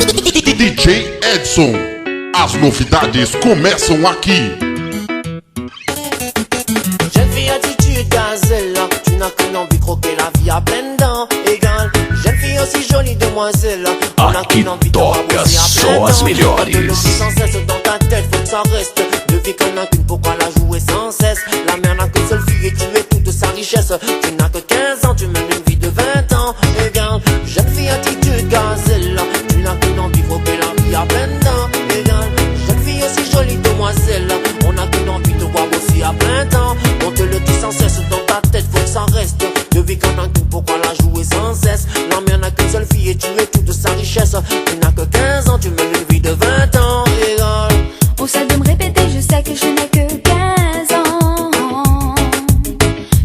DJ Edson, as novidades começam aqui. Jeune fille attitude gazelle, tu n'as qu'une envie de croquer la vie à pleines dents égale. Jeune fille aussi jolie demoiselle, on n'a qu'une envie de voir aussi à plein temps. De l'eau sans cesse dans ta tête, faut que ça reste. De vie qu'on a qu'une, pourquoi la jouer sans cesse? La mère n'a qu'une seule fille et tu es toute sa richesse. Tu n'as que 15 ans, tu mènes une vie de 20 ans égale. Jeune fille attitude gazelle, tu n'as qu'une envie de croquer la vie à pleines dents égale. Jeune fille aussi jolie demoiselle, on n'a qu'une envie de voir aussi à plein temps. On te le dit sans cesse dans ta tête, faut que ça reste. De vie qu'on a qu'une, pourquoi la jouer sans cesse? La mère n'a qu'une seule fille et tu es toute sa richesse. Tu n'as que 15 ans, tu mènes une vie de 20 ans égale. Au seul de me répéter, je sais que je n'ai que 15 ans.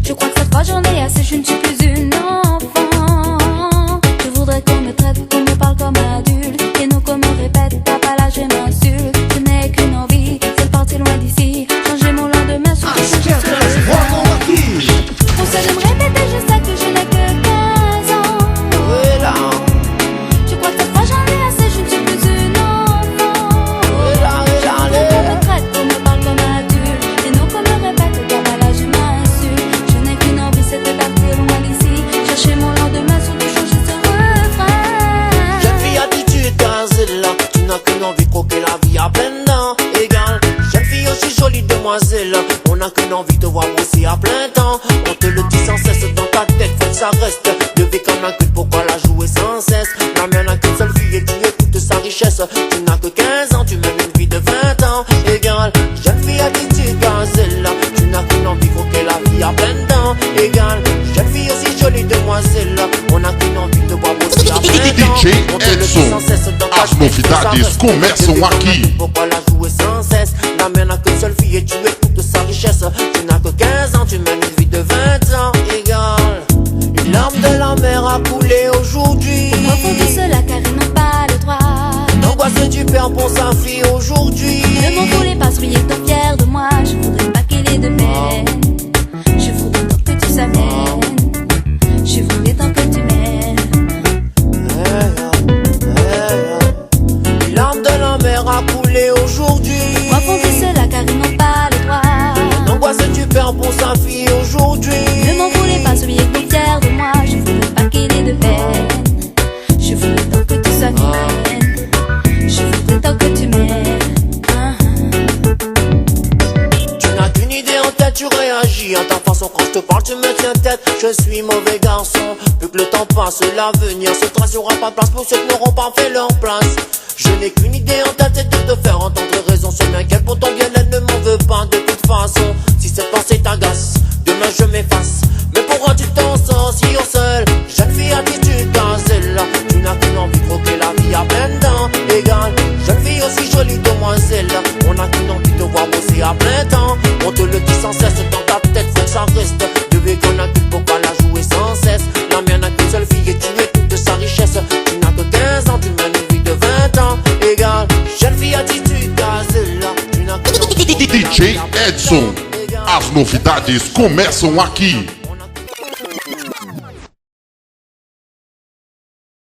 Je crois que cette fois j'en ai assez, je ne suis plus une enfant. Je voudrais qu'on me traite, qu'on me parle comme adulte, et non qu'on me répète, t'as pas l'âge et m'insulte. Je n'ai qu'une envie, c'est de partir loin d'ici, changer mon lendemain sur quelque chose. Au seul de me répéter, je sais que je n'ai que 15 ans. Je crois que cette fois j'en ai assez, je ne suis plus une enfant. Qu'on me traite, qu'on me parle comme adulte, et non qu'on me répète, t'as pas l'âge et m'insulte. Je n'ai qu'une envie, c'est de partir loin d'ici, chercher mon lendemain, surtout changer ce refrain. Jeune fille attitude gazelle, tu n'as qu'une envie de croquer la vie à pleines dents égale. Jeune fille aussi jolie demoiselle, on n'a qu'une envie de voir bosser à plein temps. On te le dit sans cesse dans ta tête, faut que ça reste. De vie qu'on a qu'une, pourquoi la jouer sans cesse? La mère n'a qu'une seule fille et tu es toute sa richesse. Tu n'as que 15 ans, tu mènes une vie de 20 ans égale. Jeune fille attitude gazelle, tu n'as qu'une envie de croquer la vie à pleines dents égale. Jeune fille aussi jolie demoiselle, on a qu'une envie de voir bosser à plein temps. DJ On te le dit Edson, sans cesse dans ta as tête, faut que ça novidades reste. começam De vie qu'on a aqui. qu'une, pourquoi la jouer sans cesse? La mère n'a qu'une seule fille et tu es toute sa richesse. Tu n'as que 15 ans, tu mènes une vie de 20 ans égale. Une larme de la mer a coulé aujourd'hui. Refont tout cela car ils n'ont pas le droit. L'angoisse du père pour sa fille aujourd'hui. Ne m'en voulez pas, soyez tant fiers de moi. Je voudrais pas qu'il ait de peine. Je voudrais tant que tu s'amènes. Je voudrais tant que tu m'aimes. Une larme de la mer a coulé aujourd'hui. Refont tout cela car ils n'ont pas le droit. L'angoisse du père pour sa fille aujourd'hui. Ne m'en voulez pas, soyez tant fiers de moi. Je voudrais pas qu'il ait de peine. Je voudrais tant que tu s'amènes. Je voudrais tant que tu m'aimes. Tu n'as qu'une idée en tête, tu réagis en ta façon. Quand je te parle, tu me tiens tête. Je suis mauvais garçon. Plus que le temps passe, l'avenir se trace. Il n'y aura pas de place pour ceux qui n'auront pas fait leur place. Je n'ai qu'une idée en tête, c'est de te faire entendre raison. C'est m'inquiète pour ton bien-être, ne m'en veux pas de toute façon. Si cette pensée t'agace, demain je m'efface. Mais pourquoi tu t'en sors si au seul? Jeune fille attitude gazelle, tu n'as qu'une envie de croquer la vie à pleines dents égale. Jeune fille aussi jolie demoiselle, on n'a qu'une envie de voir bosser à plein temps. On te le dit sans cesse dans ta tête, faut que ça reste. De vie qu'on a qu'une, pourquoi la jouer sans cesse? La mère n'a qu'une seule fille et tu es toute sa richesse. Tu n'as que 15 ans, tu mènes une vie de 20 ans égale. Jeune fille attitude gazelle, tu n'as qu'une envie de croquer la vie à plein temps DJ Edson, as novidades começam aqui.